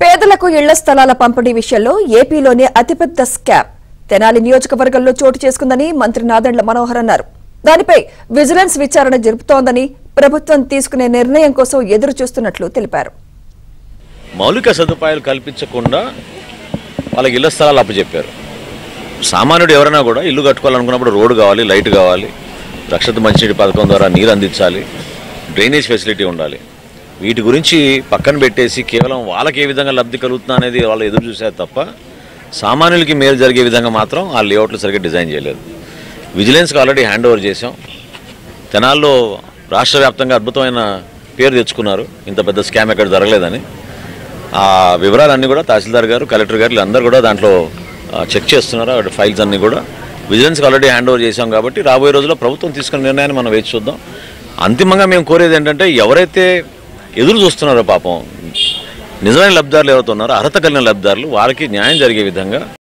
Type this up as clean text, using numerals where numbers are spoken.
పేదలకు ఇళ్ల స్థలాల పంపిణీ విషయంలో ఏపీలోనే అతిపెద్ద స్కామ్ తెనాలి నియోజకవర్గంలో చోటు చేసుకుందని మంత్రి నాదెండ్ల మనోహర్ అన్నారు. దానిపై విజిలెన్స్ విచారణ జరుపుతోందని, ప్రభుత్వం తీసుకునే నిర్ణయం కోసం ఎదురు చూస్తున్నట్లు తెలిపారు. మౌలిక సదుపాయాలు కల్పించకుండా వాళ్ళకి ఇళ్ల స్థలాలు అప్పచెప్పారు. సామాన్యుడు ఎవరైనా కూడా ఇల్లు కట్టుకోవాలనుకున్నప్పుడు రోడ్డు కావాలి, లైట్ కావాలి, రక్షిత మంచినీటి పథకం ద్వారా నీరు అందించాలి, డ్రైనేజ్ ఫెసిలిటీ ఉండాలి. వీటి గురించి పక్కన పెట్టేసి కేవలం వాళ్ళకి ఏ విధంగా లబ్ధి కలుగుతుందా అనేది వాళ్ళు ఎదురు చూశారు తప్ప సామాన్యులకి మేలు జరిగే విధంగా మాత్రం ఆ లేఅవుట్లు సరిగ్గా డిజైన్ చేయలేదు. విజిలెన్స్కి ఆల్రెడీ హ్యాండ్ ఓవర్ చేసాం. తెనాల్లో రాష్ట్ర వ్యాప్తంగా అద్భుతమైన పేరు తెచ్చుకున్నారు, ఇంత పెద్ద స్కామ్ ఎక్కడ జరగలేదని. ఆ వివరాలన్నీ కూడా తహసీల్దార్ గారు, కలెక్టర్ గారు అందరూ కూడా దాంట్లో చెక్ చేస్తున్నారు. ఆ ఫైల్స్ అన్నీ కూడా విజిలెన్స్కి ఆల్రెడీ హ్యాండ్ ఓవర్ చేసాం కాబట్టి రాబోయే రోజుల్లో ప్రభుత్వం తీసుకున్న నిర్ణయాన్ని మనం వేచి చూద్దాం. అంతిమంగా మేము కోరేది ఏంటంటే, ఎవరైతే ఎదురు చూస్తున్నారో పాపం నిజమైన లబ్ధిదారులు ఎవరైతే ఉన్నారో, అర్హత కలిగిన లబ్ధిదారులు, వాళ్ళకి న్యాయం జరిగే విధంగా